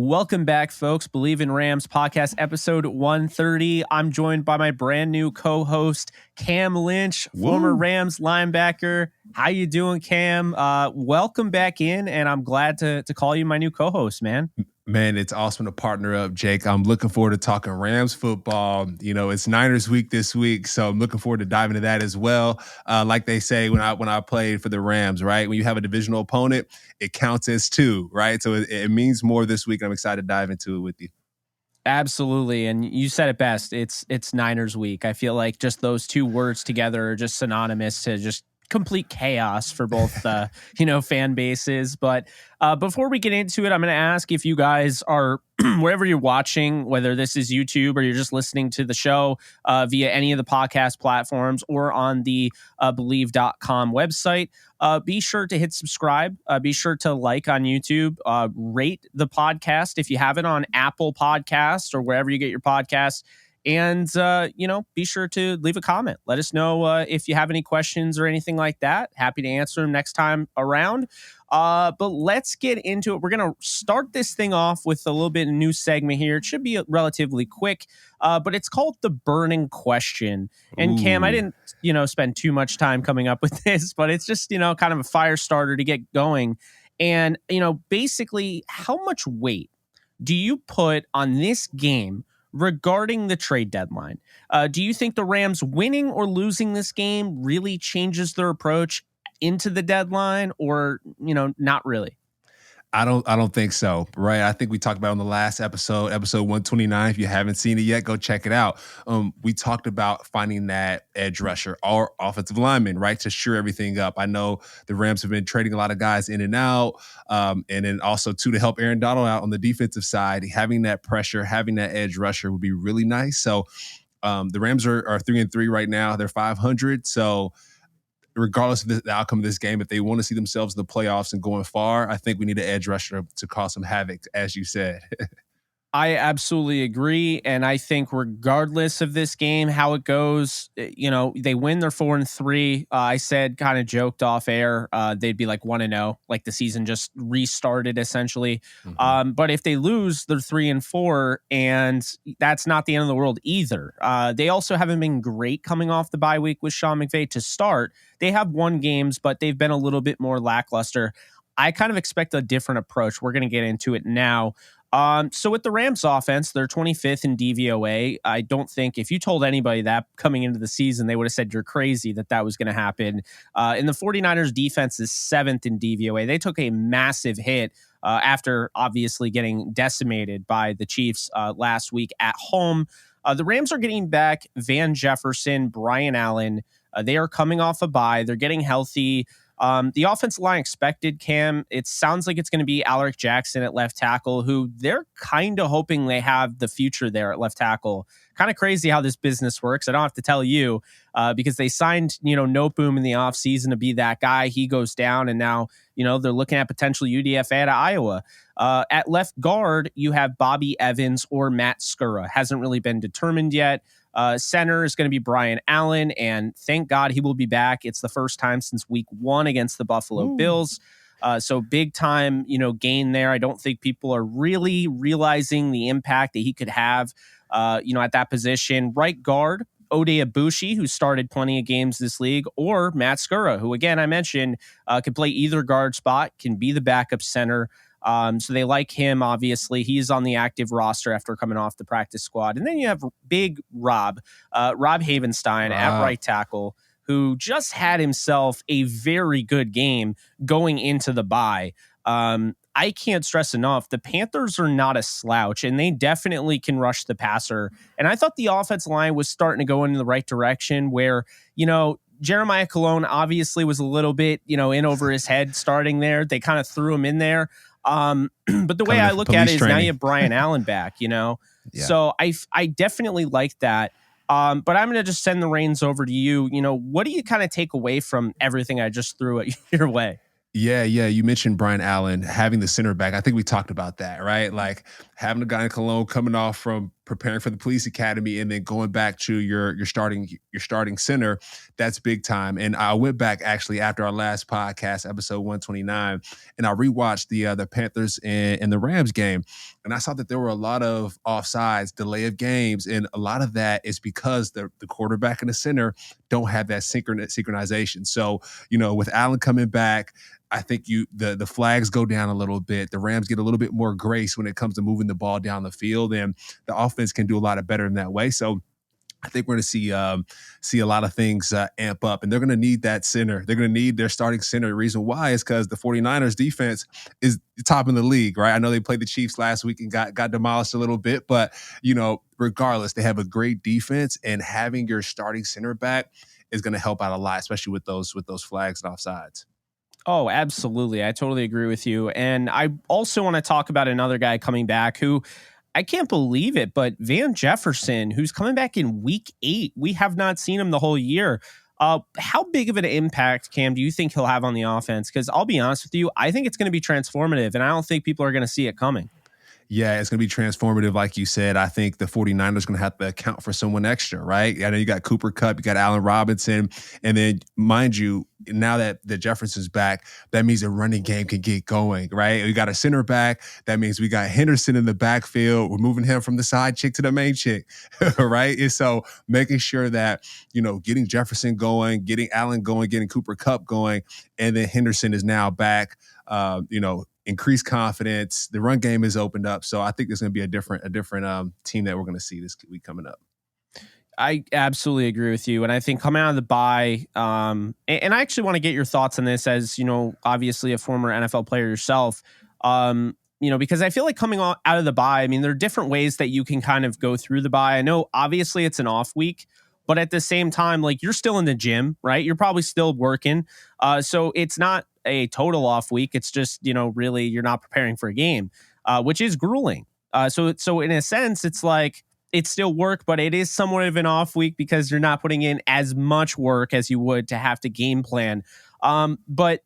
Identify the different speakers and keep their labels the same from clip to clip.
Speaker 1: Welcome back, folks. Bleav in Rams podcast episode 130. I'm joined by my brand new co-host, Cam Lynch, former Rams linebacker. How you doing, Cam? Welcome back in, and I'm glad to call you my new co-host, man.
Speaker 2: Man, it's awesome to partner up, Jake. I'm looking forward to talking Rams football. You know, it's Niners week this week, so I'm looking forward to diving into that as well. Like they say when I played for the Rams, right? When you have a divisional opponent, it counts as two, right? So it means more this week. I'm excited to dive into it with you.
Speaker 1: Absolutely, and you said it best. It's Niners week. I feel like just those two words together are just synonymous to just complete chaos for both fan bases. But before we get into it, I'm going to ask if you guys are wherever you're watching, whether this is YouTube or you're just listening to the show via any of the podcast platforms or on the Bleav.com website, be sure to hit subscribe. Be sure to like on YouTube, rate the podcast if you have it on Apple Podcasts or wherever you get your podcasts. And, be sure to leave a comment. Let us know if you have any questions or anything like that. Happy to answer them next time around. But let's get into it. We're going to start this thing off with a little bit of a new segment here. It should be relatively quick, but it's called The Burning Question. And Cam, I didn't, spend too much time coming up with this, but it's just, kind of a fire starter to get going. And, basically, how much weight do you put on this game regarding the trade deadline? Do you think the Rams winning or losing this game really changes their approach into the deadline, or, not really?
Speaker 2: I don't think so, right? I think we talked about on the last episode 129. If you haven't seen it yet, go check it out. We talked about finding that edge rusher or offensive lineman, right, to shore everything up. I know the Rams have been trading a lot of guys in and out, and then also too to help Aaron Donald out on the defensive side. Having that pressure, having that edge rusher would be really nice. So the Rams are 3-3 right now. They're 500. So regardless of the outcome of this game, if they want to see themselves in the playoffs and going far, I think we need an edge rusher to cause some havoc, as you said.
Speaker 1: I absolutely agree. And I think regardless of this game, how it goes, they win, they're 4-3. I said, kind of joked off air, they'd be like 1-0, like the season just restarted essentially. Mm-hmm. But if they lose, they're 3-4, and that's not the end of the world either. They also haven't been great coming off the bye week with Sean McVay to start. They have won games, but they've been a little bit more lackluster. I kind of expect a different approach. We're going to get into it now. So with the Rams offense, they're 25th in DVOA. I don't think if you told anybody that coming into the season, they would have said you're crazy that was going to happen. And the 49ers defense is 7th in DVOA. They took a massive hit after obviously getting decimated by the Chiefs last week at home. The Rams are getting back Van Jefferson, Brian Allen. They are coming off a bye. They're getting healthy. The offensive line expected, Cam, it sounds like it's going to be Alaric Jackson at left tackle, who they're kind of hoping they have the future there at left tackle. Kind of crazy how this business works. I don't have to tell you because they signed, Noteboom in the offseason to be that guy. He goes down, and now, they're looking at potential UDFA at Iowa. At left guard, you have Bobby Evans or Matt Skura. Hasn't really been determined yet. Center is going to be Brian Allen, and thank God he will be back. It's the first time since week 1 against the Buffalo Bills. So big time, gain there. I don't think people are really realizing the impact that he could have, at that position. Right guard, Ode Abushi, who started plenty of games this league, or Matt Skura, who, again, I mentioned, can play either guard spot, can be the backup center. So they like him, obviously. He's on the active roster after coming off the practice squad. And then you have big Rob Havenstein at right tackle, who just had himself a very good game going into the bye. I can't stress enough, the Panthers are not a slouch, and they definitely can rush the passer. And I thought the offensive line was starting to go in the right direction where, Jeremiah Colon obviously was a little bit, in over his head starting there. They kind of threw him in there. But the way I look at it is now you have Brian Allen back, Yeah. So I definitely like that. But I'm going to just send the reins over to you. What do you kind of take away from everything I just threw at your way?
Speaker 2: Yeah. You mentioned Brian Allen having the center back. I think we talked about that, right? Like having a guy in Cologne coming off from preparing for the police academy, and then going back to your starting center, that's big time. And I went back actually after our last podcast, episode 129, and I rewatched the Panthers and the Rams game, and I saw that there were a lot of offsides, delay of games, and a lot of that is because the quarterback and the center don't have that synchronization. So, with Allen coming back, I think the flags go down a little bit. The Rams get a little bit more grace when it comes to moving the ball down the field, and the offense can do a lot of better in that way. So I think we're going to see a lot of things amp up, and they're going to need that center. They're going to need their starting center. The reason why is because the 49ers defense is top in the league, right? I know they played the Chiefs last week and got demolished a little bit, but regardless, they have a great defense, and having your starting center back is going to help out a lot, especially with those flags and offsides.
Speaker 1: Oh, absolutely. I totally agree with you. And I also want to talk about another guy coming back who I can't believe it, but Van Jefferson, who's coming back in week 8. We have not seen him the whole year. How big of an impact, Cam, do you think he'll have on the offense? Because I'll be honest with you, I think it's going to be transformative, and I don't think people are going to see it coming.
Speaker 2: Yeah, it's going to be transformative. Like you said, I think the 49ers are going to have to account for someone extra, right? I know you got Cooper Kupp, you got Allen Robinson, and then mind you, now that the Jefferson's back, that means the running game can get going, right? We got a center back. That means we got Henderson in the backfield. We're moving him from the side chick to the main chick, right? And so making sure that, getting Jefferson going, getting Allen going, getting Cooper Kupp going, and then Henderson is now back, increased confidence. The run game is opened up. So I think there's going to be a different team that we're going to see this week coming up.
Speaker 1: I absolutely agree with you. And I think coming out of the bye, and I actually want to get your thoughts on this as, obviously a former NFL player yourself, because I feel like coming out of the bye, I mean, there are different ways that you can kind of go through the bye. I know obviously it's an off week, but at the same time, like you're still in the gym, right? You're probably still working. So it's not a total off week. It's just, really you're not preparing for a game, which is grueling. So in a sense, it's like, it's still work, but it is somewhat of an off week because you're not putting in as much work as you would to have to game plan. But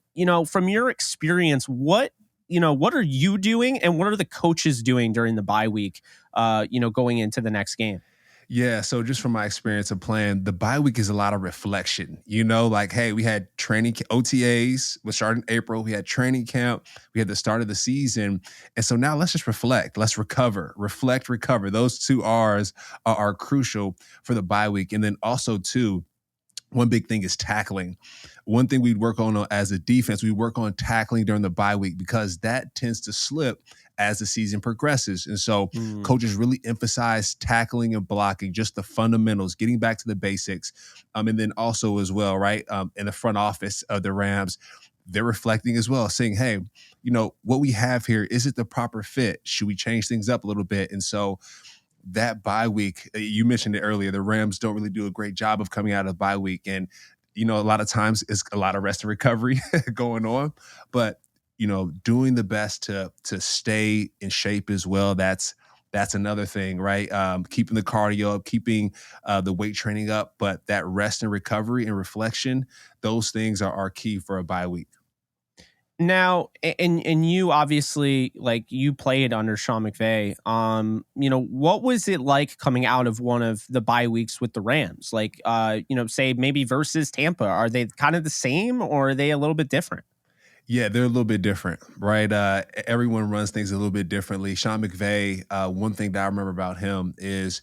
Speaker 1: from your experience, what are you doing and what are the coaches doing during the bye week, going into the next game?
Speaker 2: Yeah, so just from my experience of playing, the bye week is a lot of reflection. Like, hey, we had training OTAs, we started in April. We had training camp. We had the start of the season. And so now let's just reflect. Let's recover, reflect, recover. Those 2 R's are crucial for the bye week. And then also, too, one big thing is tackling. One thing we work on as a defense, we work on tackling during the bye week because that tends to slip as the season progresses. And so coaches really emphasize tackling and blocking, just the fundamentals, getting back to the basics. And then also as well, right, in the front office of the Rams, they're reflecting as well, saying, hey, what we have here, is it the proper fit? Should we change things up a little bit? And so that bye week, you mentioned it earlier, the Rams don't really do a great job of coming out of bye week. And, a lot of times it's a lot of rest and recovery going on, but, doing the best to stay in shape as well. That's another thing, right? Keeping the cardio up, keeping the weight training up, but that rest and recovery and reflection, those things are key for a bye week.
Speaker 1: Now, and you obviously, like, you played under Sean McVay. What was it like coming out of one of the bye weeks with the Rams? Like, say maybe versus Tampa, are they kind of the same or are they a little bit different?
Speaker 2: Yeah, they're a little bit different, right? Everyone runs things a little bit differently. Sean McVay, one thing that I remember about him is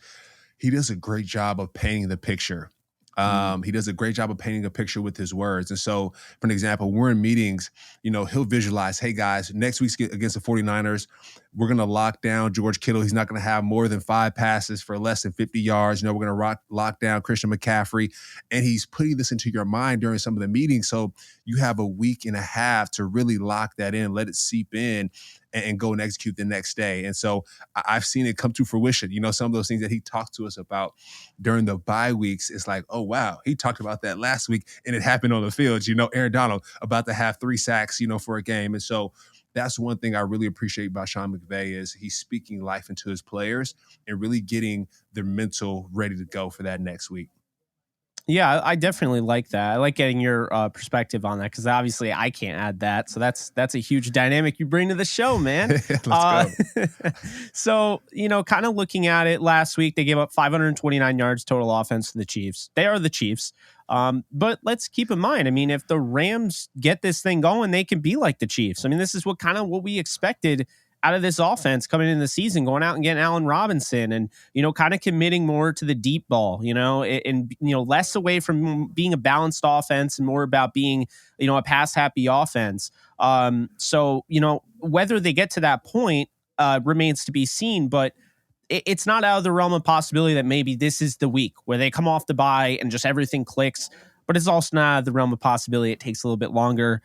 Speaker 2: he does a great job of painting the picture. He does a great job of painting a picture with his words. And so, for an example, we're in meetings, he'll visualize, hey, guys, next week's against the 49ers, we're going to lock down George Kittle. He's not going to have more than 5 passes for less than 50 yards. We're going to lock down Christian McCaffrey. And he's putting this into your mind during some of the meetings. So you have a week and a half to really lock that in, let it seep in, and go and execute the next day. And so I've seen it come to fruition. Some of those things that he talked to us about during the bye weeks, it's like, oh, wow, he talked about that last week and it happened on the field. Aaron Donald about to have 3 sacks, for a game. And so that's one thing I really appreciate about Sean McVay is he's speaking life into his players and really getting their mental ready to go for that next week.
Speaker 1: Yeah, I definitely like that. I like getting your perspective on that because obviously I can't add that. So that's a huge dynamic you bring to the show, man.
Speaker 2: Let's go.
Speaker 1: So, kind of looking at it last week, they gave up 529 yards total offense to the Chiefs. They are the Chiefs. But let's keep in mind, I mean, if the Rams get this thing going, they can be like the Chiefs. I mean, this is what we expected out of this offense coming into the season, going out and getting Allen Robinson and, kind of committing more to the deep ball, and less away from being a balanced offense and more about being, a pass happy offense. So, whether they get to that point remains to be seen, but it's not out of the realm of possibility that maybe this is the week where they come off the bye and just everything clicks, but it's also not out of the realm of possibility it takes a little bit longer.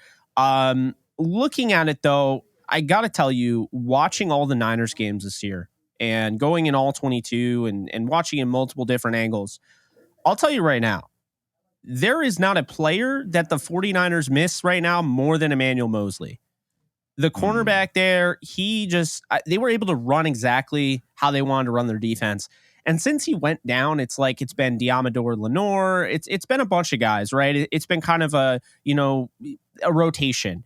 Speaker 1: Looking at it though, I got to tell you, watching all the Niners games this year and going in all 22 and watching in multiple different angles, I'll tell you right now, there is not a player that the 49ers miss right now more than Emmanuel Moseley. The cornerback there, they were able to run exactly how they wanted to run their defense. And since he went down, it's like it's been Diamador Lenore. It's been a bunch of guys, right? It's been kind of a rotation.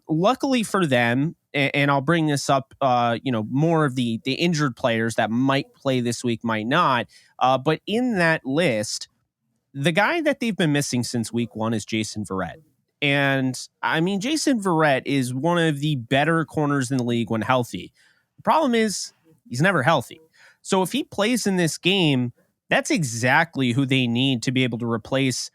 Speaker 1: Luckily for them, and I'll bring this up, more of the injured players that might play this week, might not. But in that list, the guy that they've been missing since week one is Jason Verrett. And I mean, Jason Verrett is one of the better corners in the league when healthy. The problem is he's never healthy. So if he plays in this game, that's exactly who they need to be able to replace,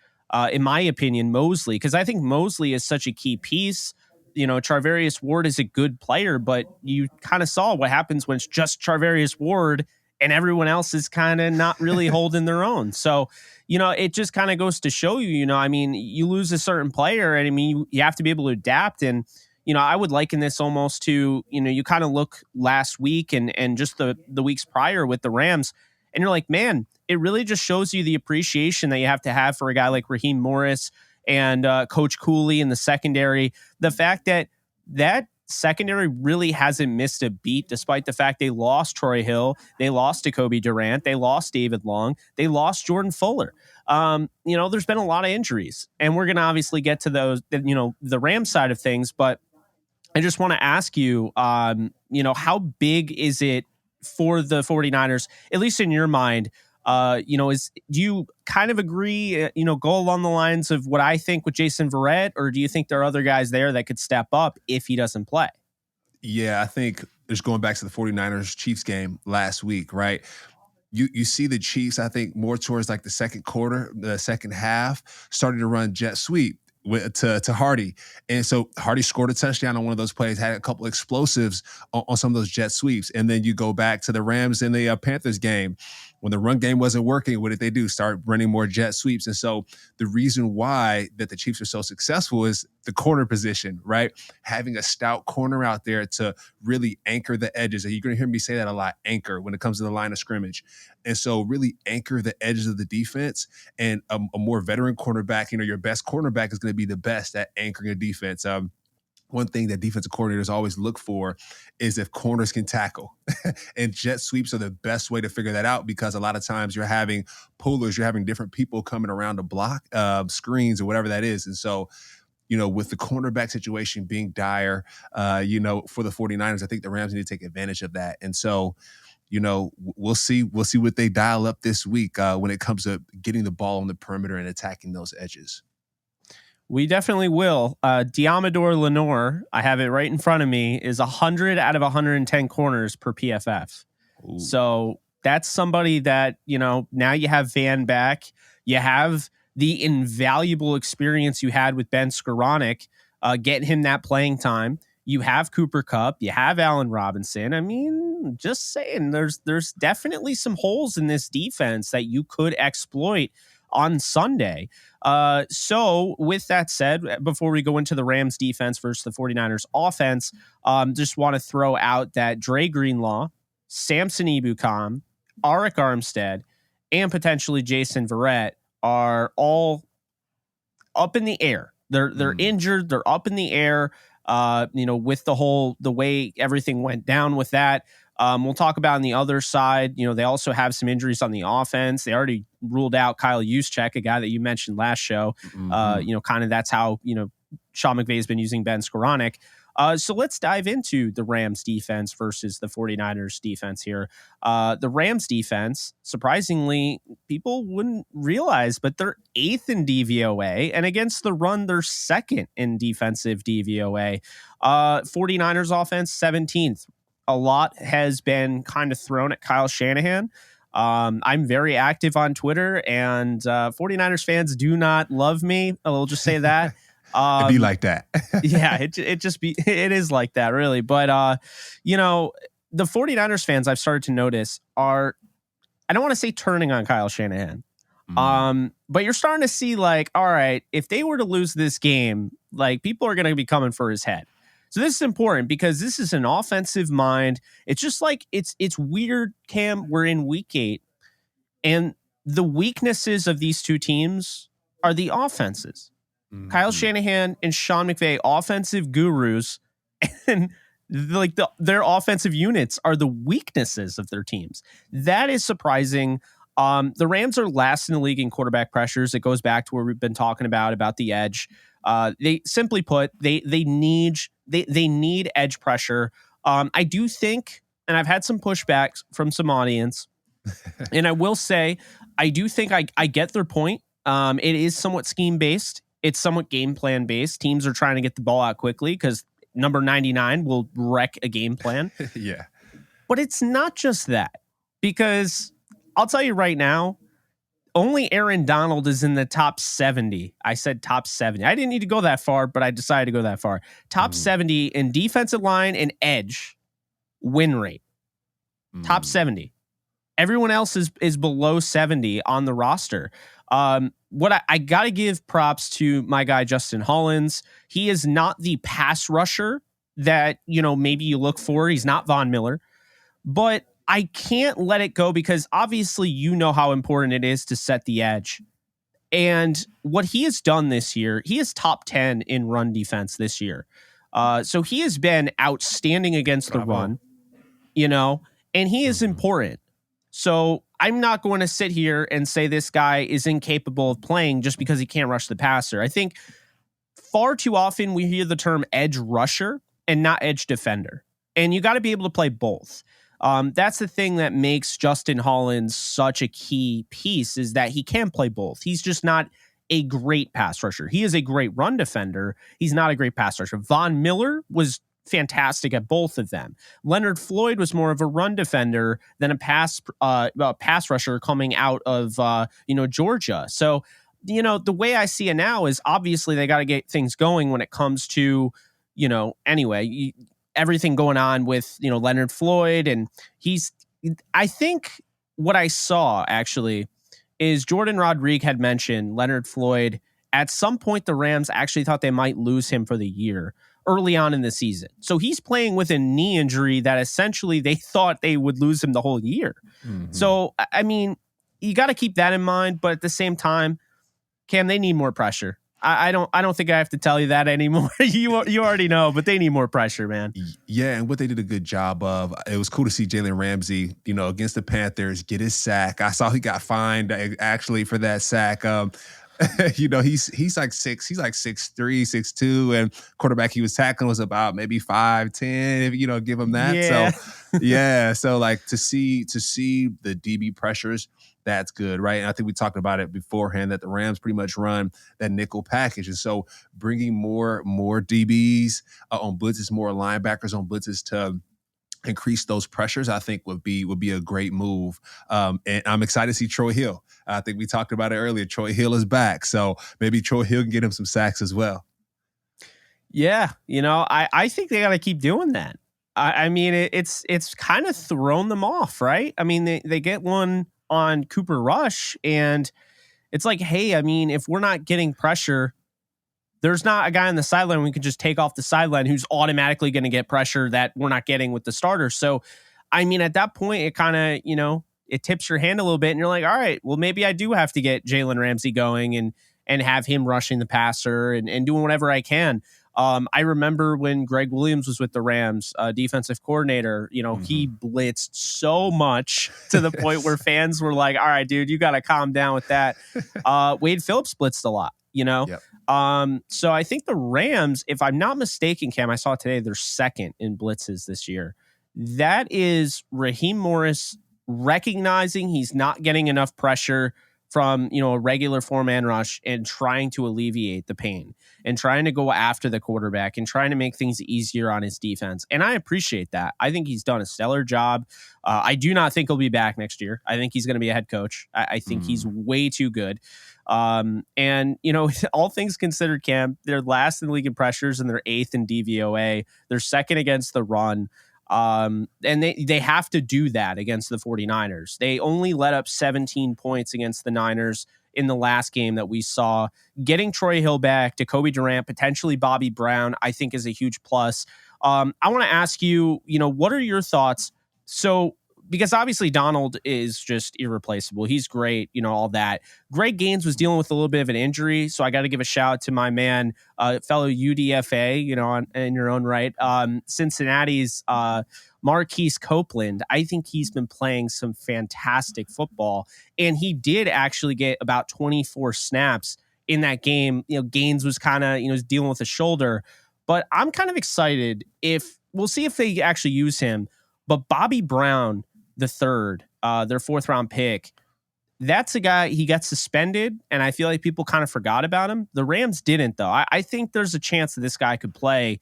Speaker 1: in my opinion, Moseley. Because I think Moseley is such a key piece. Charvarius Ward is a good player, but you kind of saw what happens when it's just Charvarius Ward and everyone else is kind of not really holding their own. So, it just kind of goes to show you, I mean, you lose a certain player and I mean, you have to be able to adapt. And, I would liken this almost to, you kind of look last week and just the weeks prior with the Rams and you're like, man, it really just shows you the appreciation that you have to have for a guy like Raheem Morris and Coach Cooley in the secondary. The fact that secondary really hasn't missed a beat, despite the fact they lost Troy Hill, they lost Jacoby Durant, they lost David Long, they lost Jordan Fuller. There's been a lot of injuries, and we're going to obviously get to those, the Rams side of things. But I just want to ask you, how big is it for the 49ers, at least in your mind? Do you kind of agree, go along the lines of what I think with Jason Verrett, or do you think there are other guys there that could step up if he doesn't play?
Speaker 2: Yeah, I think just going back to the 49ers Chiefs game last week, right? You see the Chiefs, I think, more towards like the second quarter, the second half, starting to run jet sweep to Hardy. And so Hardy scored a touchdown on one of those plays, had a couple explosives on some of those jet sweeps. And then you go back to the Rams in the Panthers game. When the run game wasn't working, what did they do? Start running more jet sweeps. And so the reason why that the Chiefs are so successful is the corner position, right? Having a stout corner out there to really anchor the edges. And you're going to hear me say that a lot, anchor, when it comes to the line of scrimmage. And so really anchor the edges of the defense, and a more veteran cornerback, your best cornerback is going to be the best at anchoring a defense. One thing that defensive coordinators always look for is if corners can tackle. And jet sweeps are the best way to figure that out, because a lot of times you're having pullers, you're having different people coming around to block screens or whatever that is. And so, with the cornerback situation being dire, for the 49ers, I think the Rams need to take advantage of that. And so, we'll see what they dial up this week when it comes to getting the ball on the perimeter and attacking those edges.
Speaker 1: We definitely will. Diamador Lenore, I have it right in front of me, is 100 out of 110 corners per PFF. Ooh. So that's somebody that, now you have Van back. You have the invaluable experience you had with Ben Skoranek, getting him that playing time. You have Cooper Kupp. You have Allen Robinson. I mean, just saying, there's definitely some holes in this defense that you could exploit on Sunday. So with that said, before we go into the Rams defense versus the 49ers offense, just want to throw out that Dre Greenlaw, Samson Ebukam, Arik Armstead, and potentially Jason Verrett are all up in the air. They're injured. They're up in the air. With the way everything went down with that. We'll talk about on the other side. They also have some injuries on the offense. They already ruled out Kyle Juszczyk, a guy that you mentioned last show. Kind of that's how, Sean McVay has been using Ben Skoranek. So let's dive into the Rams defense versus the 49ers defense here. The Rams defense, surprisingly, people wouldn't realize, but they're 8th in DVOA, and against the run, they're 2nd in defensive DVOA. 49ers offense, 17th. A lot has been kind of thrown at Kyle Shanahan. I'm very active on Twitter, and 49ers fans do not love me. I'll just say that.
Speaker 2: It'd be like that.
Speaker 1: Yeah, it is like that, really. But the 49ers fans I've started to notice are, I don't want to say turning on Kyle Shanahan. But you're starting to see, like, all right, if they were to lose this game, like, people are going to be coming for his head. So this is important because this is an offensive mind. It's just like, it's weird, Cam. We're in week 8, and the weaknesses of these two teams are the offenses. Kyle Shanahan and Sean McVay, offensive gurus, and their offensive units are the weaknesses of their teams. That is surprising. The Rams are last in the league in quarterback pressures. It goes back to where we've been talking about the edge. They simply put, they need edge pressure. I do think, and I've had some pushbacks from some audience, and I will say, I do think I get their point. It is somewhat scheme based. It's somewhat game plan based. Teams are trying to get the ball out quickly because number 99 will wreck a game plan.
Speaker 2: Yeah.
Speaker 1: But it's not just that, because I'll tell you right now, only Aaron Donald is in the top 70. I said top 70. I didn't need to go that far, but I decided to go that far. Top 70 in defensive line and edge win rate. Top 70. Everyone else is below 70 on the roster. What I got to give props to my guy, Justin Hollins. He is not the pass rusher that, maybe you look for. He's not Von Miller, but I can't let it go because obviously how important it is to set the edge. And what he has done this year, he is top 10 in run defense this year. So he has been outstanding against the run, and he is important. So I'm not going to sit here and say this guy is incapable of playing just because he can't rush the passer. I think far too often we hear the term edge rusher and not edge defender. And you got to be able to play both. That's the thing that makes Justin Hollins such a key piece, is that he can play both. He's just not a great pass rusher. He is a great run defender. He's not a great pass rusher. Von Miller was fantastic at both of them. Leonard Floyd was more of a run defender than a pass rusher coming out of Georgia. So the way I see it now is obviously they got to get things going when it comes to everything going on with Leonard Floyd, and I think what I saw actually is Jordan Rodriguez had mentioned Leonard Floyd. At some point, the Rams actually thought they might lose him for the year early on in the season. So he's playing with a knee injury that essentially they thought they would lose him the whole year. So, I mean, you got to keep that in mind. But at the same time, Cam, they need more pressure. I don't think I have to tell you that anymore. You already know, but they need more pressure, man.
Speaker 2: Yeah, and what they did a good job of, it was cool to see Jalen Ramsey, against the Panthers, get his sack. I saw he got fined actually for that sack. He's like 6'3", 6'2", and quarterback he was tackling was about maybe 5'10", if give him that.
Speaker 1: Yeah.
Speaker 2: So yeah, so like to see the DB pressures, that's good, right? And I think we talked about it beforehand that the Rams pretty much run that nickel package, and so bringing more DBs on blitzes, more linebackers on blitzes to increase those pressures, I think would be a great move. And I'm excited to see Troy Hill. I think we talked about it earlier. Troy Hill is back, so maybe Troy Hill can get him some sacks as well.
Speaker 1: Yeah, I think they got to keep doing that. I mean, it's kind of thrown them off, right? I mean, they get one on Cooper Rush, and it's like, hey, I mean, if we're not getting pressure, there's not a guy on the sideline we can just take off the sideline who's automatically going to get pressure that we're not getting with the starters. So, I mean, at that point, it kind of, it tips your hand a little bit, and you're like, all right, well, maybe I do have to get Jalen Ramsey going and have him rushing the passer and doing whatever I can. I remember when Greg Williams was with the Rams, defensive coordinator, he blitzed so much to the point where fans were like, all right, dude, you got to calm down with that. Wade Phillips blitzed a lot,
Speaker 2: Yep.
Speaker 1: So I think the Rams, if I'm not mistaken, Cam, I saw today they're second in blitzes this year. That is Raheem Morris recognizing he's not getting enough pressure from, a regular 4-man rush and trying to alleviate the pain and trying to go after the quarterback and trying to make things easier on his defense. And I appreciate that. I think he's done a stellar job. I do not think he'll be back next year. I think he's going to be a head coach. I think he's way too good. And all things considered, Cam, they're last in the league in pressures and they're 8th in DVOA. They're second against the run. And they have to do that against the 49ers. They only let up 17 points against the Niners in the last game that we saw. Getting Troy Hill back, Jacoby Durant, potentially Bobby Brown, I think is a huge plus. I want to ask you, what are your thoughts? So, because obviously Donald is just irreplaceable. He's great, all that. Greg Gaines was dealing with a little bit of an injury, so I got to give a shout out to my man, fellow UDFA, in your own right. Cincinnati's Marquise Copeland. I think he's been playing some fantastic football, and he did actually get about 24 snaps in that game. Gaines was kind of, dealing with a shoulder, but I'm kind of excited we'll see if they actually use him. But Bobby Brown, the third, their 4th round pick, that's a guy, he got suspended, and I feel like people kind of forgot about him. The Rams didn't, though. I think there's a chance that this guy could play,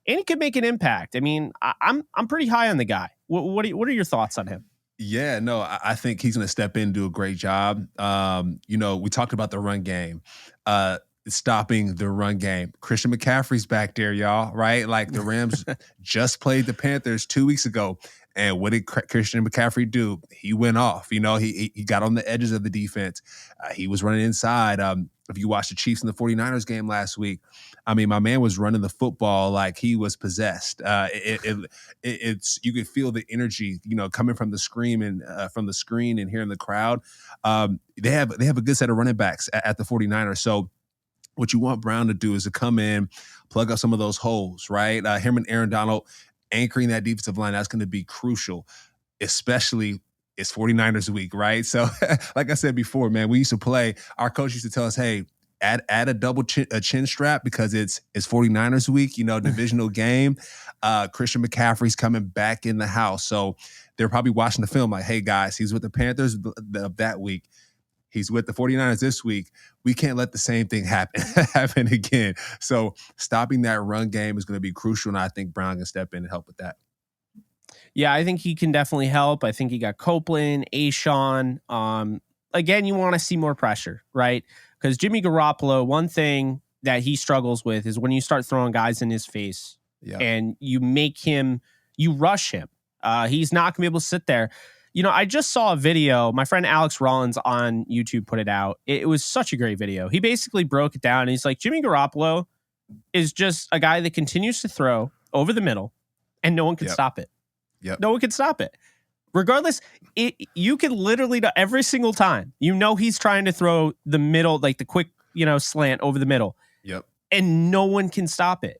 Speaker 1: and he could make an impact. I mean, I'm pretty high on the guy. What are your thoughts on him?
Speaker 2: Yeah, no, I think he's going to step in and do a great job. We talked about the run game, stopping the run game. Christian McCaffrey's back there, y'all, right? Like the Rams just played the Panthers 2 weeks ago. And what did Christian McCaffrey do? He went off. He got on the edges of the defense. He was running inside. If you watched the Chiefs and the 49ers game last week, I mean, my man was running the football like he was possessed. It's you could feel the energy, coming from the screen and hearing the crowd. They have a good set of running backs at the 49ers. So what you want Brown to do is to come in, plug up some of those holes, right? Him and Aaron Donald anchoring that defensive line, that's going to be crucial, especially it's 49ers week, right? So like I said before, man, we used to play, our coach used to tell us, hey, add a double chin strap because it's 49ers week, divisional game. Christian McCaffrey's coming back in the house. So they're probably watching the film like, hey, guys, he's with the Panthers that week. He's with the 49ers this week. We can't let the same thing happen again. So stopping that run game is going to be crucial, and I think Brown can step in and help with that.
Speaker 1: Yeah, I think he can definitely help. I think he got Copeland, Ashawn. Again, you want to see more pressure, right? Because Jimmy Garoppolo, one thing that he struggles with is when you start throwing guys in his face and you rush him. He's not going to be able to sit there. I just saw a video. My friend Alex Rollins on YouTube put it out. It was such a great video. He basically broke it down. And he's like, Jimmy Garoppolo is just a guy that continues to throw over the middle, and no one can stop it.
Speaker 2: Yep.
Speaker 1: No one can stop it. Regardless, you can literally, every single time, he's trying to throw the middle, like the quick, slant over the middle.
Speaker 2: Yep.
Speaker 1: And no one can stop it.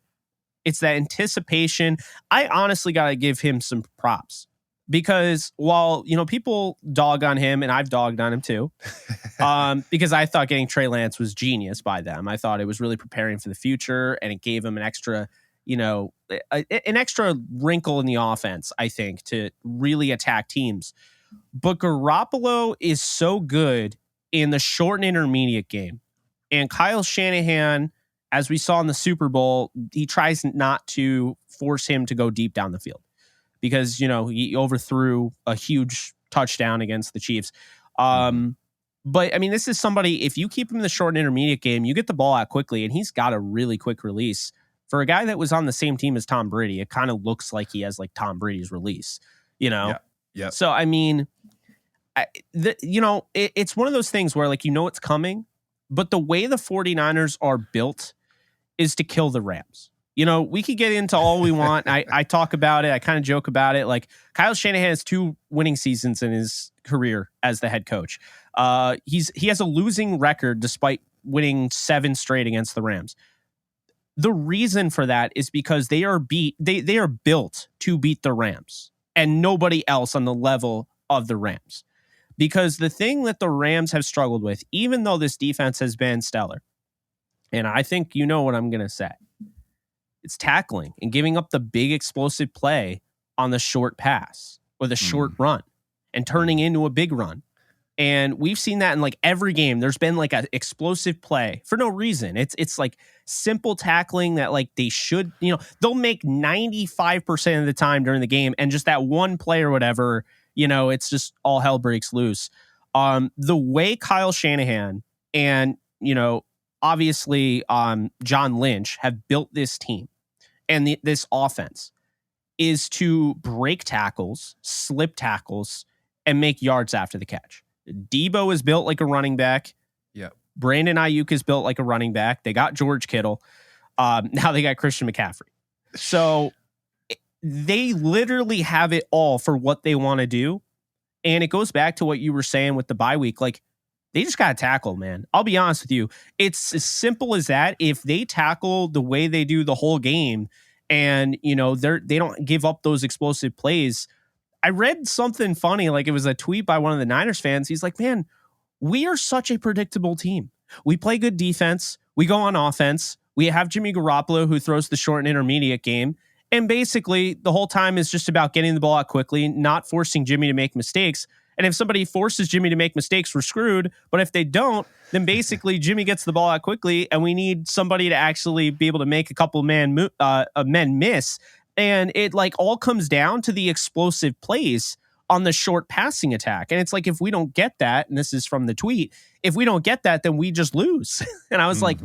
Speaker 1: It's that anticipation. I honestly got to give him some props. Because while, people dog on him, and I've dogged on him too, because I thought getting Trey Lance was genius by them. I thought it was really preparing for the future, and it gave him an extra, an extra wrinkle in the offense, I think, to really attack teams. But Garoppolo is so good in the short and intermediate game. And Kyle Shanahan, as we saw in the Super Bowl, he tries not to force him to go deep down the field. Because, he overthrew a huge touchdown against the Chiefs. But, I mean, this is somebody, if you keep him in the short and intermediate game, you get the ball out quickly, and he's got a really quick release. For a guy that was on the same team as Tom Brady, it kind of looks like he has, like, Tom Brady's release, Yeah. So, I mean, it's one of those things where, like, it's coming, but the way the 49ers are built is to kill the Rams. We could get into all we want. I talk about it. I kind of joke about it. Like, Kyle Shanahan has 2 winning seasons in his career as the head coach. He has a losing record despite winning 7 straight against the Rams. The reason for that is because they are built to beat the Rams and nobody else on the level of the Rams. Because the thing that the Rams have struggled with, even though this defense has been stellar, and I think you know what I'm going to say, it's tackling and giving up the big explosive play on the short pass or the short run and turning into a big run. And we've seen that in like every game. There's been like an explosive play for no reason. It's like simple tackling that like they should, they'll make 95% of the time during the game. And just that one play or whatever, it's just all hell breaks loose. The way Kyle Shanahan and, obviously John Lynch have built this team and this offense is to break tackles, slip tackles, and make yards after the catch. Deebo is built like a running back.
Speaker 2: Yeah.
Speaker 1: Brandon Ayuk is built like a running back. They got George Kittle. Now they got Christian McCaffrey. So they literally have it all for what they want to do. And it goes back to what you were saying with the bye week. Like, they just got to tackle, man. I'll be honest with you. It's as simple as that. If they tackle the way they do the whole game and, they don't give up those explosive plays. I read something funny, like it was a tweet by one of the Niners fans. He's like, man, we are such a predictable team. We play good defense. We go on offense. We have Jimmy Garoppolo who throws the short and intermediate game. And basically the whole time is just about getting the ball out quickly, not forcing Jimmy to make mistakes. And if somebody forces Jimmy to make mistakes, we're screwed. But if they don't, then basically Jimmy gets the ball out quickly and we need somebody to actually be able to make a couple men miss. And it like all comes down to the explosive plays on the short passing attack. And it's like, if we don't get that, and this is from the tweet, if we don't get that, then we just lose. And I was like,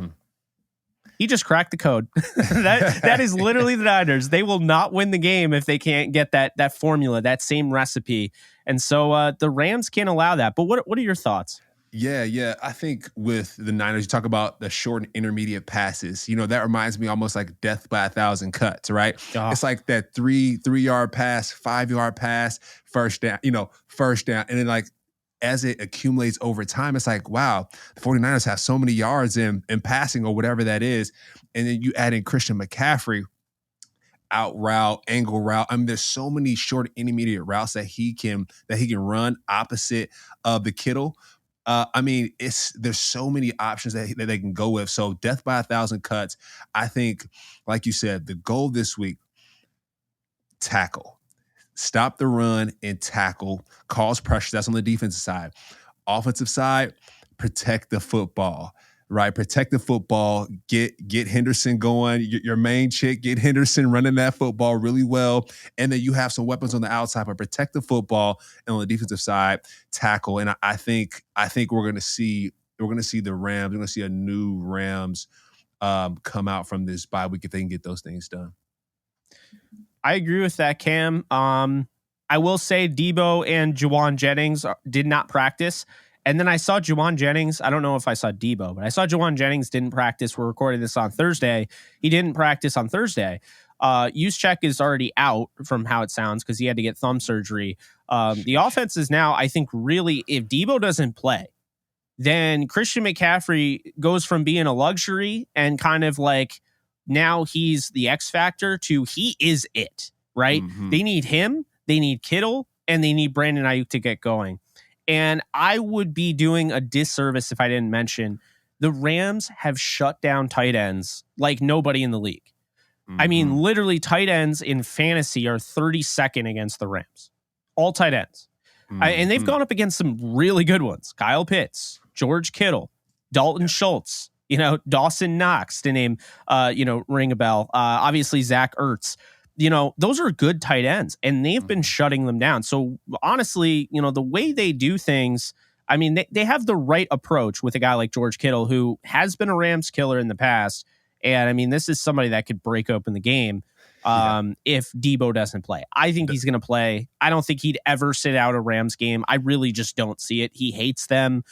Speaker 1: he just cracked the code. that is literally the Niners. They will not win the game if they can't get that formula, that same recipe. And so the Rams can't allow that. But what are your thoughts?
Speaker 2: Yeah. I think with the Niners, you talk about the short and intermediate passes. That reminds me almost like death by 1,000 cuts, right? Oh. It's like that 3-yard pass, 5-yard pass, first down, first down. And then like as it accumulates over time, it's like, wow, the 49ers have so many yards in passing or whatever that is. And then you add in Christian McCaffrey, out route, angle route. I mean, there's so many short intermediate routes that he can run opposite of the Kittle. There's so many options that they can go with. So death by 1,000 cuts. I think, like you said, the goal this week, tackle, stop the run and tackle, cause pressure. That's on the defensive side. Offensive side, protect the football, right? Protect the football, get Henderson going, your main chick, get Henderson running that football really well. And then you have some weapons on the outside, but protect the football, and on the defensive side, tackle. And I think we're going to see the Rams, we're going to see a new Rams come out from this bye week if they can get those things done.
Speaker 1: I agree with that, Cam. I will say Deebo and Juwan Jennings did not practice. And then I saw Juwan Jennings. I don't know if I saw Deebo, but I saw Juwan Jennings didn't practice. We're recording this on Thursday. He didn't practice on Thursday. Juszczyk is already out from how it sounds because he had to get thumb surgery. The offense is now, I think, really, if Deebo doesn't play, then Christian McCaffrey goes from being a luxury and kind of like now he's the X factor to he is it, right? Mm-hmm. They need him, they need Kittle, and they need Brandon Ayuk to get going. And I would be doing a disservice if I didn't mention the Rams have shut down tight ends like nobody in the league. Mm-hmm. I mean, literally tight ends in fantasy are 32nd against the Rams. All tight ends. Mm-hmm. And they've gone up against some really good ones. Kyle Pitts, George Kittle, Dalton Schultz, Dawson Knox to name, ring a bell. Obviously, Zach Ertz. Those are good tight ends, and they've been shutting them down. So honestly, the way they do things, I mean, they have the right approach with a guy like George Kittle, who has been a Rams killer in the past. And I mean, this is somebody that could break open the game if Deebo doesn't play. I think he's going to play. I don't think he'd ever sit out a Rams game. I really just don't see it. He hates them.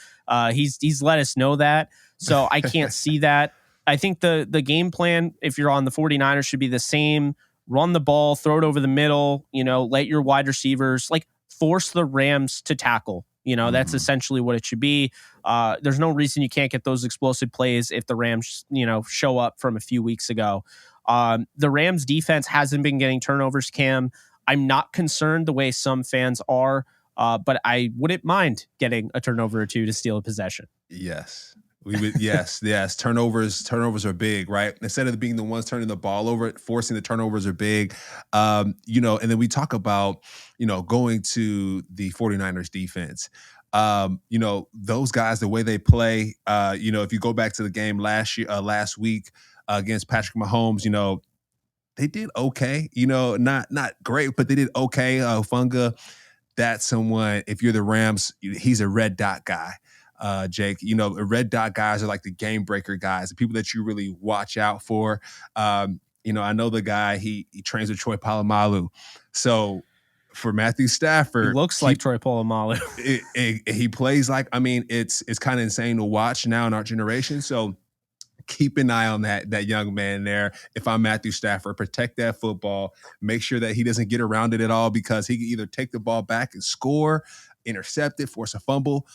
Speaker 1: He's let us know that. So I can't see that. I think the game plan, if you're on the 49ers, should be the same. Run the ball, throw it over the middle, let your wide receivers force the Rams to tackle, That's essentially what it should be. There's no reason you can't get those explosive plays if the Rams, show up from a few weeks ago. The Rams defense hasn't been getting turnovers, Cam. I'm not concerned the way some fans are, but I wouldn't mind getting a turnover or two to steal a possession.
Speaker 2: Yes. We would, yes. Turnovers are big, right? Instead of being the ones turning the ball over, forcing the turnovers are big. And then we talk about, going to the 49ers defense. Those guys, the way they play, if you go back to the game last week against Patrick Mahomes, they did okay, not great, but they did okay. Funga, that's someone, if you're the Rams, he's a red dot guy. Jake, red dot guys are like the game breaker guys, the people that you really watch out for. I know the guy, he trains with Troy Polamalu. So for Matthew Stafford,
Speaker 1: he looks like Troy Polamalu.
Speaker 2: He plays like, it's kind of insane to watch now in our generation. So keep an eye on that young man there. If I'm Matthew Stafford, protect that football, make sure that he doesn't get around it at all, because he can either take the ball back and score, intercept it, force a fumble.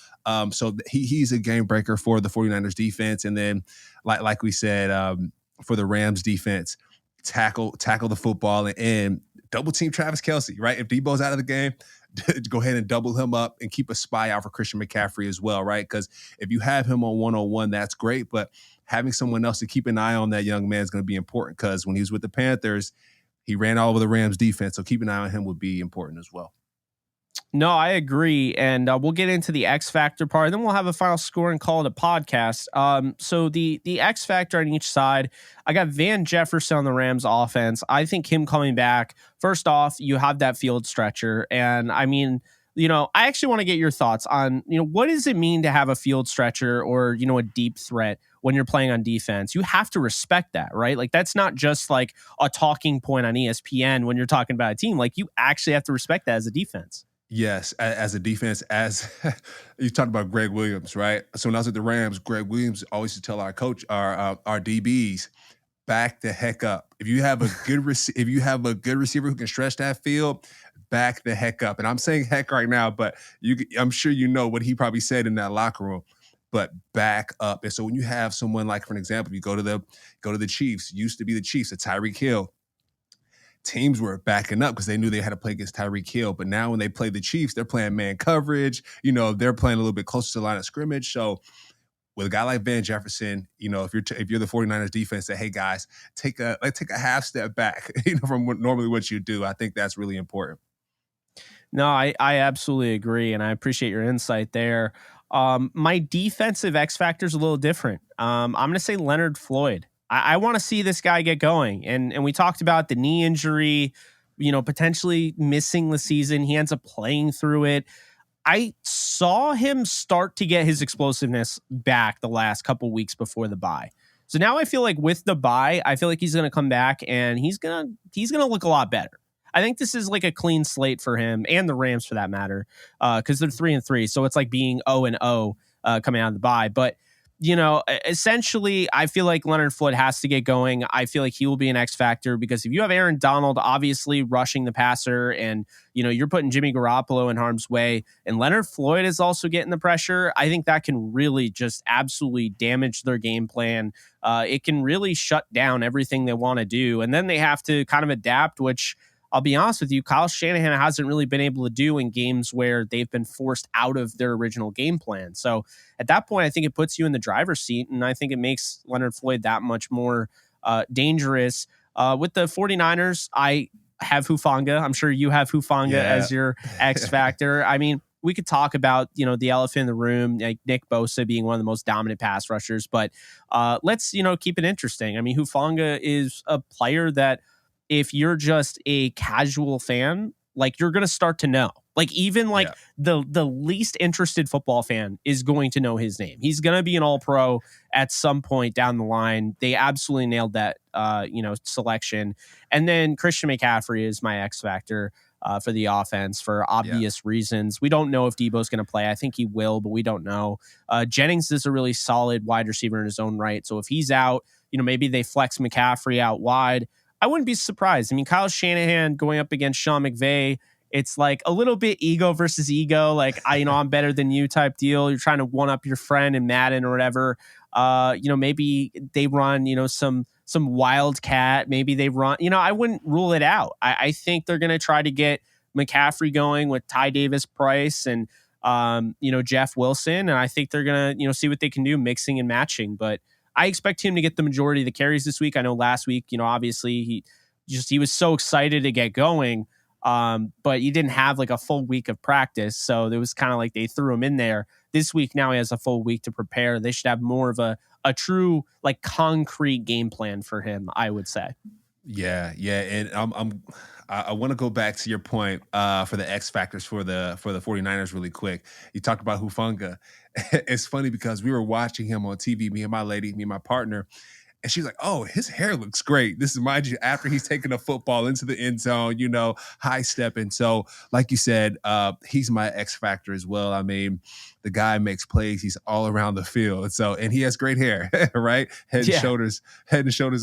Speaker 2: So he's a game breaker for the 49ers defense. And then like we said, for the Rams defense, tackle the football and double team Travis Kelce, right? If Debo's out of the game, go ahead and double him up and keep a spy out for Christian McCaffrey as well, right? Because if you have him on one-on-one, that's great, but having someone else to keep an eye on that young man is going to be important, because when he was with the Panthers, he ran all over the Rams defense. So keeping an eye on him would be important as well.
Speaker 1: No, I agree. And we'll get into the X Factor part, and then we'll have a final score and call it a podcast. So the X Factor on each side, I got Van Jefferson on the Rams offense. I think him coming back, first off, you have that field stretcher. And I actually want to get your thoughts on, what does it mean to have a field stretcher or, a deep threat when you're playing on defense? You have to respect that, right? Like, that's not just like a talking point on ESPN when you're talking about a team. Like, you actually have to respect that as a defense.
Speaker 2: Yes, as a defense, as you talked about Greg Williams, right? So when I was at the Rams, Greg Williams always used to tell our coach, our DBs, back the heck up. If you have a good receiver who can stretch that field, back the heck up. And I'm saying heck right now, but I'm sure you know what he probably said in that locker room. But back up. And so when you have someone like, for an example, you go to the Chiefs, used to be the Chiefs, a Tyreek Hill. Teams were backing up because they knew they had to play against Tyreek Hill. But now when they play the Chiefs, they're playing man coverage. They're playing a little bit closer to the line of scrimmage. So with a guy like Van Jefferson, if you're the 49ers defense, say, hey guys, take a half step back, from normally what you do. I think that's really important.
Speaker 1: No, I absolutely agree, and I appreciate your insight there. My defensive X factor is a little different. I'm going to say Leonard Floyd. I want to see this guy get going. And we talked about the knee injury, potentially missing the season. He ends up playing through it. I saw him start to get his explosiveness back the last couple weeks before the bye. So now I feel like with the bye, I feel like he's going to come back and he's going to look a lot better. I think this is like a clean slate for him and the Rams for that matter, because they're 3-3. So it's like being 0-0 coming out of the bye. But essentially, I feel like Leonard Floyd has to get going. I feel like he will be an X factor because if you have Aaron Donald obviously rushing the passer and, you're putting Jimmy Garoppolo in harm's way and Leonard Floyd is also getting the pressure, I think that can really just absolutely damage their game plan. It can really shut down everything they want to do. And then they have to kind of adapt, which I'll be honest with you, Kyle Shanahan hasn't really been able to do in games where they've been forced out of their original game plan. So at that point, I think it puts you in the driver's seat, and I think it makes Leonard Floyd that much more dangerous. With the 49ers, I have Hufanga. I'm sure you have Hufanga as your X factor. I mean, we could talk about, the elephant in the room, like Nick Bosa being one of the most dominant pass rushers, but let's, keep it interesting. I mean, Hufanga is a player that if you're just a casual fan, like you're going to start to know, like even like the least interested football fan is going to know his name. He's going to be an all-pro at some point down the line. They absolutely nailed that, selection. And then Christian McCaffrey is my X factor for the offense for obvious reasons. We don't know if Debo's going to play. I think he will, but we don't know. Jennings is a really solid wide receiver in his own right. So if he's out, maybe they flex McCaffrey out wide. I wouldn't be surprised. I mean, Kyle Shanahan going up against Sean McVay it's like a little bit ego versus ego. Like, I'm better than you type deal. You're trying to one up your friend in Madden or whatever. Maybe they run, some wildcat. Maybe they run, I wouldn't rule it out. I think they're going to try to get McCaffrey going with Ty Davis Price and, Jeff Wilson. And I think they're going to, see what they can do mixing and matching. But I expect him to get the majority of the carries this week. I know last week, obviously he was so excited to get going. But he didn't have like a full week of practice. So it was kind of like they threw him in there. This week now he has a full week to prepare. They should have more of a true like concrete game plan for him, I would say.
Speaker 2: Yeah. And I want to go back to your point for the X factors for the 49ers really quick. You talked about Hufanga. It's funny because we were watching him on TV, me and my partner, and she's like, "Oh, his hair looks great." This is, mind you, after he's taken a football into the end zone, high stepping. So, like you said, he's my X factor as well. I mean, the guy makes plays. He's all around the field. So, and he has great hair, right? Head and Shoulders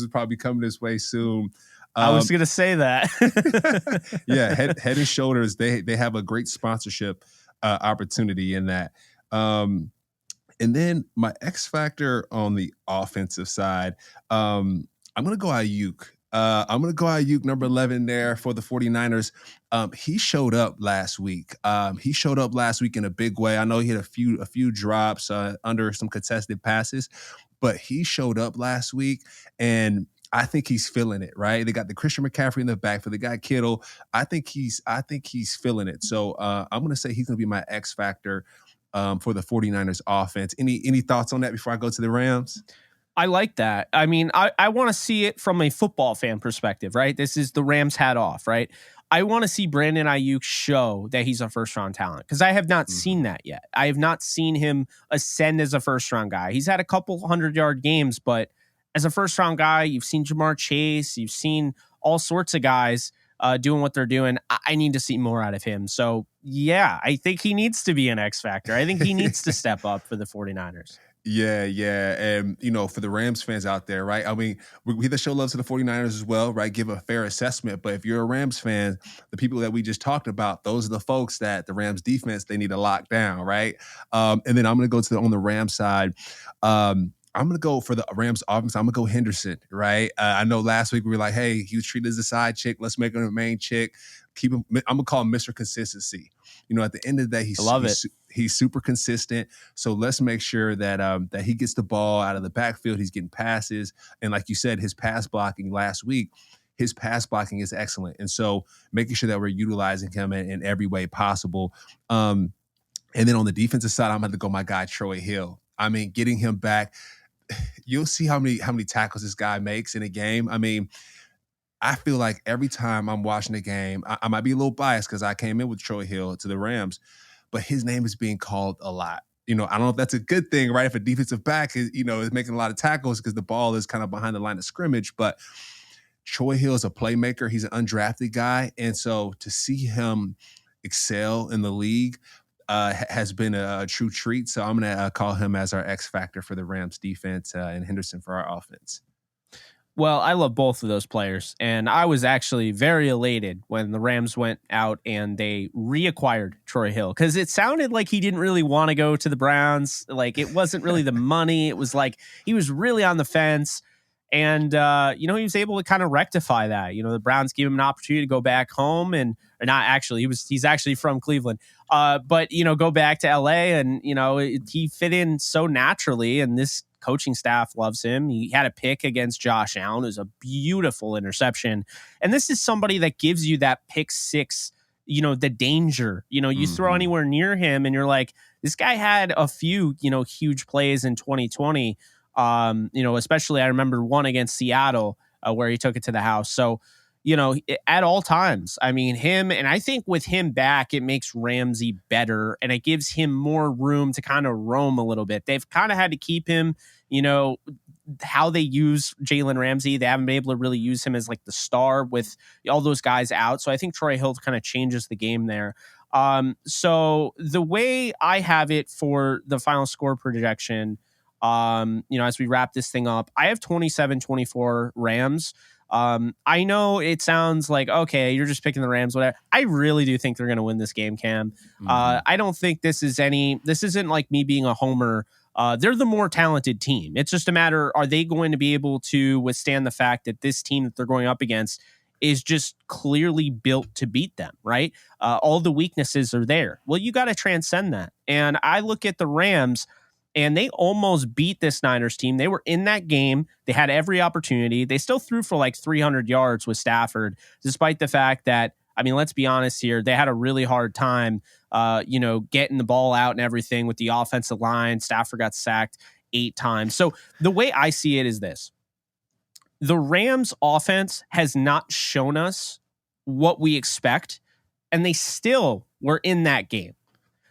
Speaker 2: is probably coming this way soon.
Speaker 1: I was going to say that.
Speaker 2: Yeah, Head and Shoulders, they have a great sponsorship opportunity in that. And then my X factor on the offensive side, I'm going to go Ayuk. I'm going to go Ayuk, number 11 there for the 49ers. He showed up last week. In a big way. I know he had a few drops under some contested passes, but he showed up last week, and I think he's feeling it, right? They got the Christian McCaffrey in the back for the guy Kittle. I think he's feeling it. So I'm going to say he's going to be my X factor for the 49ers offense. Any thoughts on that before I go to the Rams?
Speaker 1: I like that. I mean, I want to see it from a football fan perspective, right? This is the Rams hat off, right? I want to see Brandon Ayuk show that he's a first-round talent because I have not seen that yet. I have not seen him ascend as a first-round guy. He's had a couple 100-yard games, but as a first-round guy, you've seen Jamar Chase, you've seen all sorts of guys doing what they're doing. I need to see more out of him. So, yeah, I think he needs to be an X factor. I think he needs to step up for the 49ers.
Speaker 2: Yeah. And, for the Rams fans out there, right? I mean, we the show love to the 49ers as well, right? Give a fair assessment. But if you're a Rams fan, the people that we just talked about, those are the folks that the Rams defense, they need to lock down, right? And then I'm going to go on the Rams side. I'm going to go for the Rams offense. I'm going to go Henderson, right? I know last week we were like, hey, he was treated as a side chick. Let's make him a main chick. Keep him. I'm going to call him Mr. Consistency. At the end of the day, he's super consistent. So let's make sure that he gets the ball out of the backfield. He's getting passes. And like you said, his pass blocking last week, his pass blocking is excellent. And so making sure that we're utilizing him in every way possible. And then on the defensive side, I'm going to go my guy, Troy Hill. I mean, getting him back, you'll see how many tackles this guy makes in a game. I mean, I feel like every time I'm watching a game, I might be a little biased because I came in with Troy Hill to the Rams, but his name is being called a lot. I don't know if that's a good thing, right? If a defensive back is making a lot of tackles because the ball is kind of behind the line of scrimmage, but Troy Hill is a playmaker. He's an undrafted guy. And so to see him excel in the league has been a true treat. So I'm going to call him as our X factor for the Rams defense and Henderson for our offense.
Speaker 1: Well, I love both of those players, and I was actually very elated when the Rams went out and they reacquired Troy Hill because it sounded like he didn't really want to go to the Browns. Like it wasn't really the money. It was like he was really on the fence. And, he was able to kind of rectify that. The Browns gave him an opportunity to go back home or not actually. He's actually from Cleveland. But go back to LA and, he fit in so naturally. And this coaching staff loves him. He had a pick against Josh Allen. It was a beautiful interception. And this is somebody that gives you that pick six, the danger. You throw anywhere near him and you're like, this guy had a few, huge plays in 2020. Especially I remember one against Seattle where he took it to the house. So, at all times, I mean, and I think with him back, it makes Ramsey better and it gives him more room to kind of roam a little bit. They've kind of had to keep him, how they use Jalen Ramsey. They haven't been able to really use him as like the star with all those guys out. So I think Troy Hill kind of changes the game there. So the way I have it for the final score projection, as we wrap this thing up, I have 27-24 Rams. I know it sounds like, okay, you're just picking the Rams, whatever. I really do think they're going to win this game, Cam. I don't think this isn't like me being a homer. They're the more talented team. It's just a matter, are they going to be able to withstand the fact that this team that they're going up against is just clearly built to beat them, right? All the weaknesses are there. Well, you got to transcend that. And I look at the Rams, and they almost beat this Niners team. They were in that game. They had every opportunity. They still threw for like 300 yards with Stafford, despite the fact that, I mean, let's be honest here, they had a really hard time, getting the ball out and everything with the offensive line. Stafford got sacked 8 times. So the way I see it is this. The Rams offense has not shown us what we expect, and they still were in that game.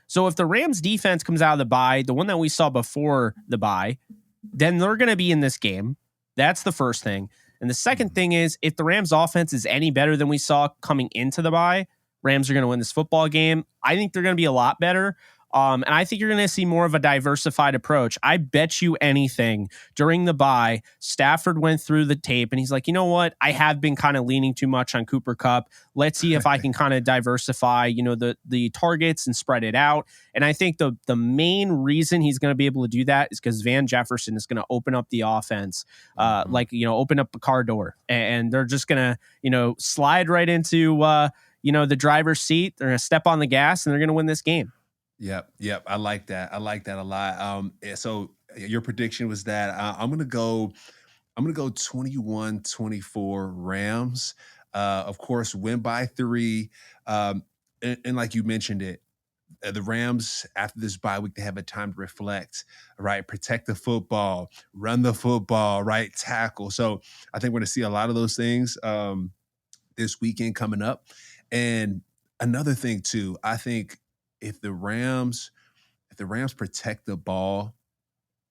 Speaker 1: So if the Rams defense comes out of the bye, the one that we saw before the bye, then they're going to be in this game. That's the first thing. And the second thing is, if the Rams offense is any better than we saw coming into the bye, Rams are going to win this football game. I think they're going to be a lot better. And I think you're going to see more of a diversified approach. I bet you anything during the bye, Stafford went through the tape and he's like, you know what? I have been kind of leaning too much on Cooper Kupp. Let's see if I can kind of diversify, the targets and spread it out. And I think the main reason he's going to be able to do that is because Van Jefferson is going to open up the offense, open up a car door, and they're just going to, slide right into, the driver's seat. They're going to step on the gas and they're going to win this game.
Speaker 2: Yep. I like that. I like that a lot. So your prediction was that I'm gonna go 21-24 Rams. Of course, win by 3. And like you mentioned it, the Rams after this bye week, they have a time to reflect, right? Protect the football, run the football, right? Tackle. So I think we're gonna see a lot of those things this weekend coming up. And another thing too, I think, if the Rams protect the ball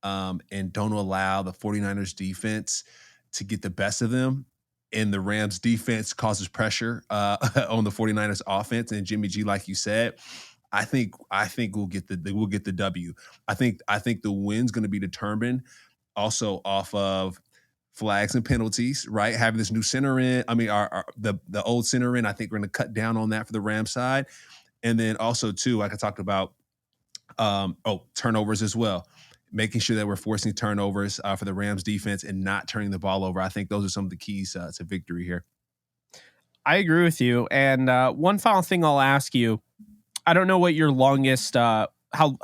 Speaker 2: and don't allow the 49ers defense to get the best of them, and the Rams defense causes pressure on the 49ers offense and Jimmy G, like you said, I think we'll get the W. I think the win's going to be determined also off of flags and penalties, right? Having this new center in, the old center in, I think we're going to cut down on that for the Rams side. And then also, too, like I talked about, turnovers as well. Making sure that we're forcing turnovers for the Rams defense and not turning the ball over. I think those are some of the keys to victory here.
Speaker 1: I agree with you. And one final thing I'll ask you. I don't know what your longest, how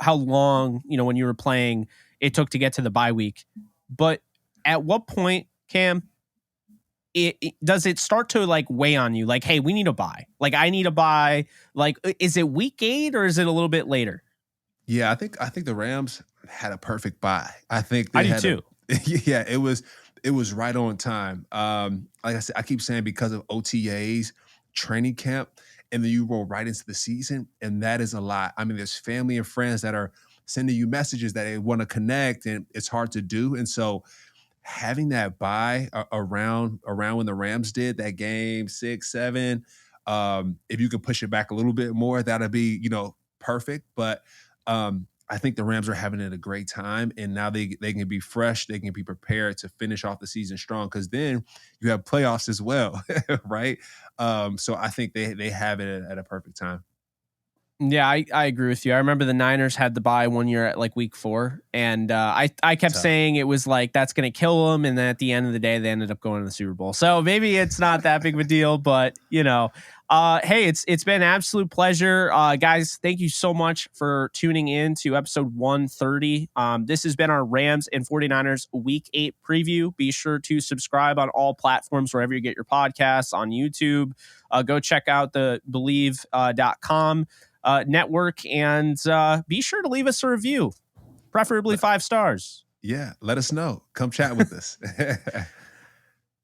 Speaker 1: long, when you were playing, it took to get to the bye week. But at what point, Cam, does it start to like weigh on you? Like, hey, we need a bye. Like, I need a bye. Like, is it week 8 or is it a little bit later?
Speaker 2: Yeah, I think the Rams had a perfect bye. I think
Speaker 1: I do too.
Speaker 2: Yeah, it was right on time. Like I said, I keep saying because of OTAs, training camp, and then you roll right into the season, and that is a lot. I mean, there's family and friends that are sending you messages that they want to connect, and it's hard to do. And so having that bye around when the Rams did that game 6, 7, if you could push it back a little bit more, that'd be, perfect. But I think the Rams are having a great time, and now they can be fresh. They can be prepared to finish off the season strong, because then you have playoffs as well, right? So I think they have it at a perfect time.
Speaker 1: Yeah, I agree with you. I remember the Niners had the bye one year at like week 4, and I kept saying it was like that's going to kill them, and then at the end of the day, they ended up going to the Super Bowl. So maybe it's not that big of a deal, but hey, it's been an absolute pleasure, guys. Thank you so much for tuning in to episode 130. This has been our Rams and 49ers Week 8 preview. Be sure to subscribe on all platforms wherever you get your podcasts, on YouTube. Go check out the Bleav.com. network, and be sure to leave us a review, preferably 5 stars.
Speaker 2: Yeah, let us know. Come chat with us.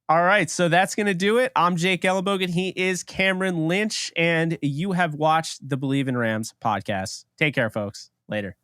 Speaker 1: All right, so that's going to do it. I'm Jake Ellenbogen. He is Cameron Lynch, and you have watched the Bleav in Rams podcast. Take care, folks. Later.